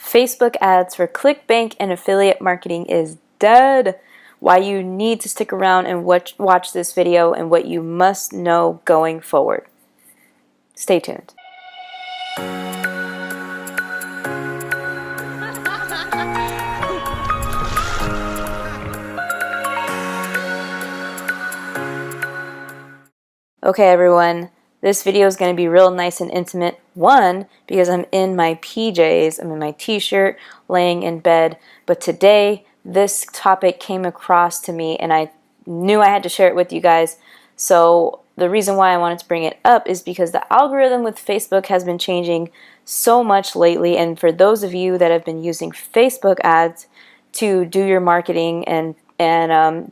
Facebook ads for Clickbank and affiliate marketing is dead. Why you need to stick around and watch this video and what you must know going forward. Stay tuned. Okay everyone, this video is going to be real nice and intimate. One, because I'm in my PJs, I'm in my t-shirt, laying in bed, but today this topic came across to me and I knew I had to share it with you guys. So the reason why I wanted to bring it up is because the algorithm with Facebook has been changing so much lately, and for those of you that have been using Facebook ads to do your marketing and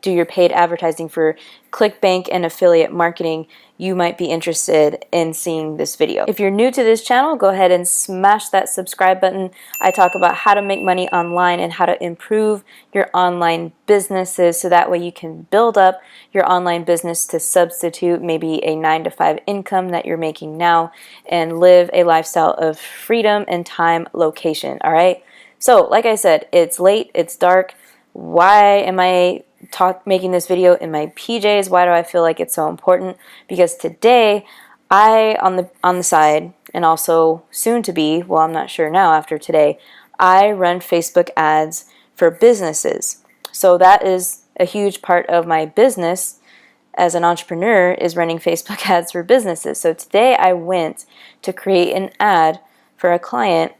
do your paid advertising for Clickbank and affiliate marketing, you might be interested in seeing this video. If you're new to this channel, go ahead and smash that subscribe button. I talk about how to make money online and how to improve your online businesses so that way you can build up your online business to substitute maybe a 9-to-5 income that you're making now and live a lifestyle of freedom and time location. All right? So, like I said, it's late, it's dark. Why am I making this video in my PJs? Why do I feel like it's so important? Because today, on the side, and also soon to be, well, I'm not sure now after today, I run Facebook ads for businesses. So that is a huge part of my business as an entrepreneur, is running Facebook ads for businesses. So today I went to create an ad for a client,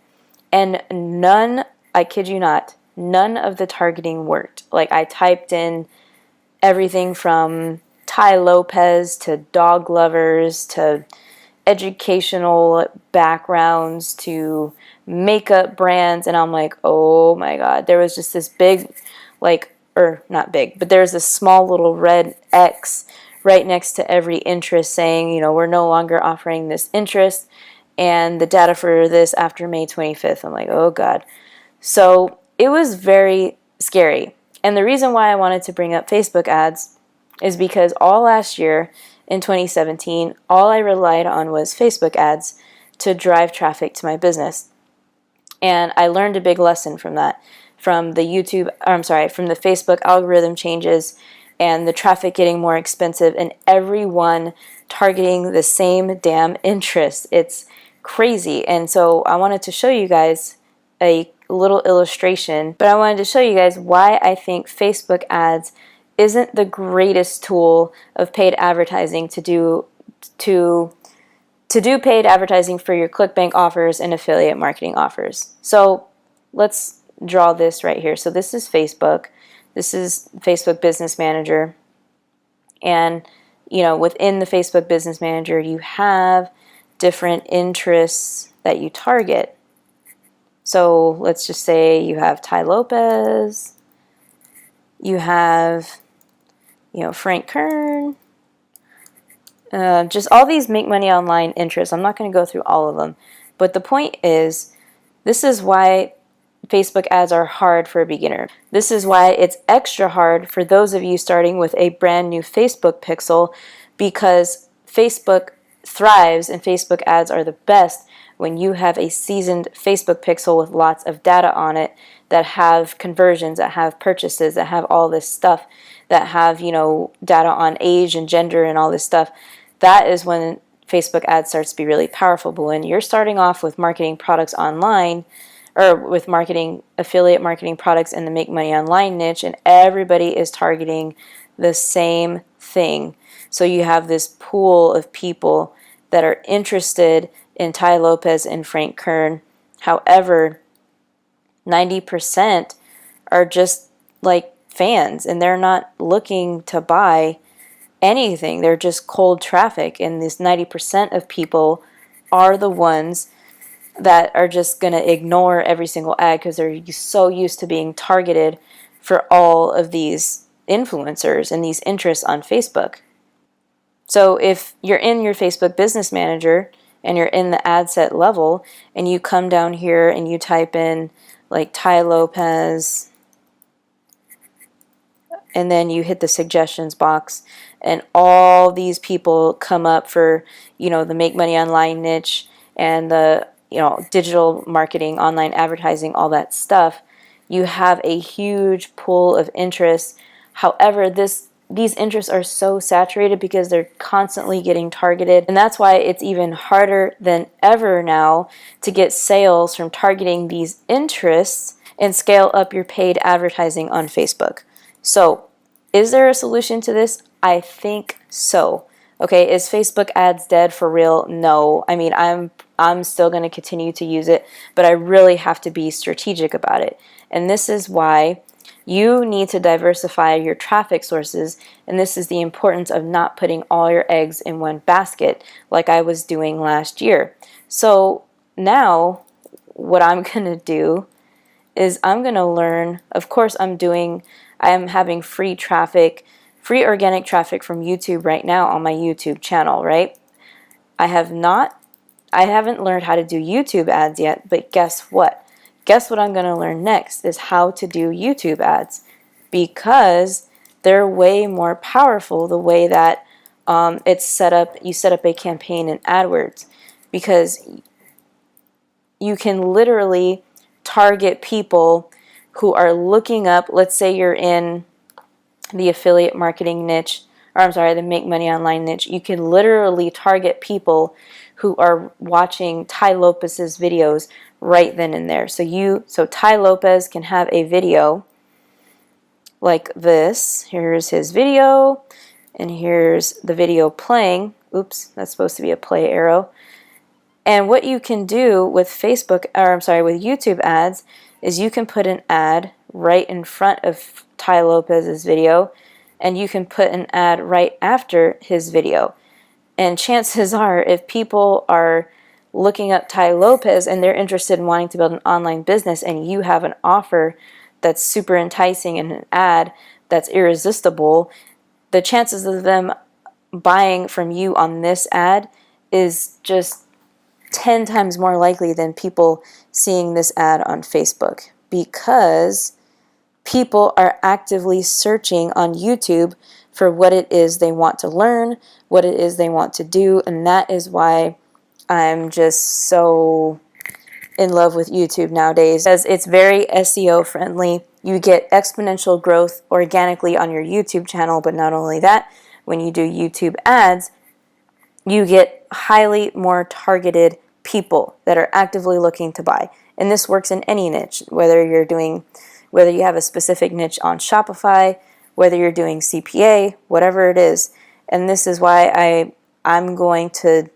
and none, I kid you not, none of the targeting worked. Like, I typed in everything from Tai Lopez to dog lovers to educational backgrounds to makeup brands, and I'm like, oh my god, there was just this big, like, or not big, but there's this small little red X right next to every interest saying, you know, we're no longer offering this interest and the data for this after May 25th. I'm like, oh god. So it was very scary. And the reason why I wanted to bring up Facebook ads is because all last year in 2017, all I relied on was Facebook ads to drive traffic to my business. And I learned a big lesson from that, from the from the Facebook algorithm changes and the traffic getting more expensive and everyone targeting the same damn interest. It's crazy. And so I wanted to show you guys a little illustration, but I wanted to show you guys why I think Facebook ads isn't the greatest tool of paid advertising to do paid advertising for your Clickbank offers and affiliate marketing offers. So let's draw this right here. So this is Facebook. This is Facebook Business Manager. And you know, within the Facebook Business Manager, you have different interests that you target. So let's just say you have Tai Lopez, you have, you know, Frank Kern, just all these make money online interests. I'm not going to go through all of them, but the point is, this is why Facebook ads are hard for a beginner. This is why it's extra hard for those of you starting with a brand new Facebook pixel, because Facebook thrives and Facebook ads are the best when you have a seasoned Facebook pixel with lots of data on it that have conversions, that have purchases, that have all this stuff, that have, you know, data on age and gender and all this stuff. That is when Facebook ads starts to be really powerful. But when you're starting off with marketing products online, or with marketing, affiliate marketing products in the make money online niche, and everybody is targeting the same thing. So you have this pool of people that are interested in Tai Lopez and Frank Kern. However, 90% are just like fans and they're not looking to buy anything. They're just cold traffic, and this 90% of people are the ones that are just going to ignore every single ad because they're so used to being targeted for all of these influencers and these interests on Facebook. So if you're in your Facebook Business Manager and you're in the ad set level and you come down here and you type in like Tai Lopez and then you hit the suggestions box and all these people come up for, you know, the make money online niche and the digital marketing, online advertising, all that stuff, you have a huge pool of interest. However, these interests are so saturated because they're constantly getting targeted, and that's why it's even harder than ever now to get sales from targeting these interests and scale up your paid advertising on Facebook. So, is there a solution to this? I think so. Okay, is Facebook ads dead for real? No. I mean, I'm still going to continue to use it, but I really have to be strategic about it. And this is why you need to diversify your traffic sources, and this is the importance of not putting all your eggs in one basket like I was doing last year. So now what I'm going to do is I'm going to learn, of course I am having free traffic, free organic traffic from YouTube right now on my YouTube channel, right? I haven't learned how to do YouTube ads yet, but guess what? Guess what I'm going to learn next is how to do YouTube ads, because they're way more powerful the way that it's set up. You set up a campaign in AdWords, because you can literally target people who are looking up, let's say you're in the affiliate marketing niche, or I'm sorry, the make money online niche. You can literally target people who are watching Tai Lopez's videos right then and there. So Tai Lopez can have a video like this. Here's his video, and here's the video playing. Oops, that's supposed to be a play arrow. And what you can do with with YouTube ads is you can put an ad right in front of Tai Lopez's video, and you can put an ad right after his video. And chances are, if people are looking up Tai Lopez and they're interested in wanting to build an online business, and you have an offer that's super enticing and an ad that's irresistible, the chances of them buying from you on this ad is just 10 times more likely than people seeing this ad on Facebook, because people are actively searching on YouTube for what it is they want to learn, what it is they want to do, and that is why I'm just so in love with YouTube nowadays, because it's very SEO friendly. You get exponential growth organically on your YouTube channel, but not only that, when you do YouTube ads, you get highly more targeted people that are actively looking to buy. And this works in any niche, whether you have a specific niche on Shopify, whether you're doing CPA, whatever it is. And this is why I'm going to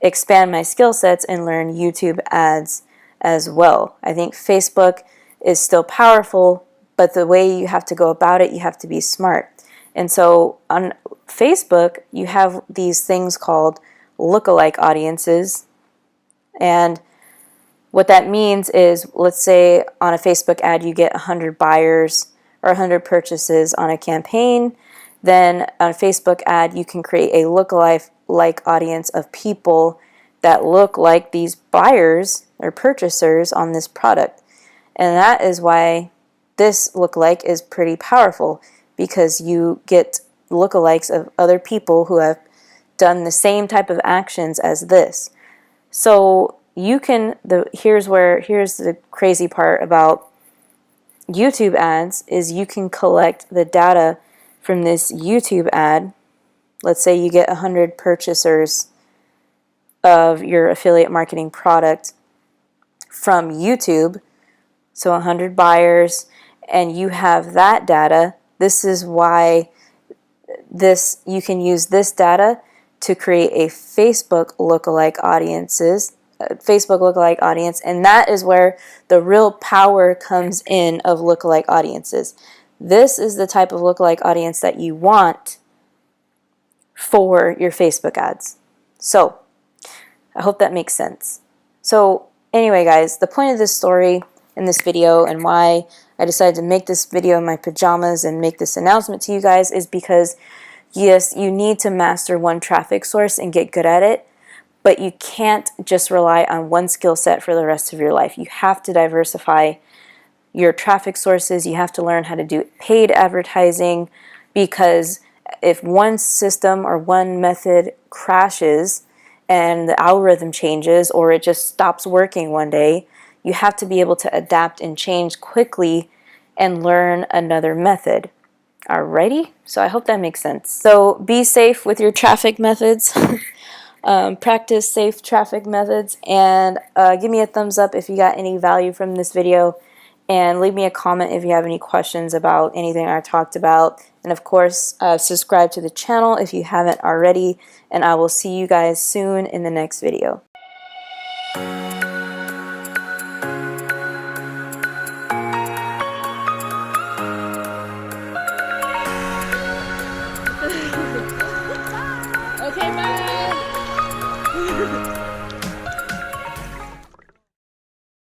expand my skill sets and learn YouTube ads as well. I think Facebook is still powerful, but the way you have to go about it, you have to be smart. And so on Facebook, you have these things called lookalike audiences. And what that means is, let's say on a Facebook ad you get 100 buyers or 100 purchases on a campaign. Then on a Facebook ad you can create a lookalike audience of people that look like these buyers or purchasers on this product. And that is why this lookalike is pretty powerful, because you get lookalikes of other people who have done the same type of actions as this. So you can, here's the crazy part about YouTube ads, is you can collect the data from this YouTube ad. Let's say you get 100 purchasers of your affiliate marketing product from YouTube, so 100 buyers, and you have that data. This is why you can use this data to create a Facebook lookalike audience, and that is where the real power comes in of lookalike audiences. This is the type of lookalike audience that you want for your Facebook ads. So, I hope that makes sense. So, anyway guys, the point of this story in this video, and why I decided to make this video in my pajamas and make this announcement to you guys, is because yes, you need to master one traffic source and get good at it, but you can't just rely on one skill set for the rest of your life. You have to diversify your traffic sources. You have to learn how to do paid advertising, because if one system or one method crashes and the algorithm changes or it just stops working one day, you have to be able to adapt and change quickly and learn another method. Alrighty, so I hope that makes sense. So be safe with your traffic methods. Practice safe traffic methods, and give me a thumbs up if you got any value from this video, and leave me a comment if you have any questions about anything I talked about. And of course, subscribe to the channel if you haven't already, and I will see you guys soon in the next video.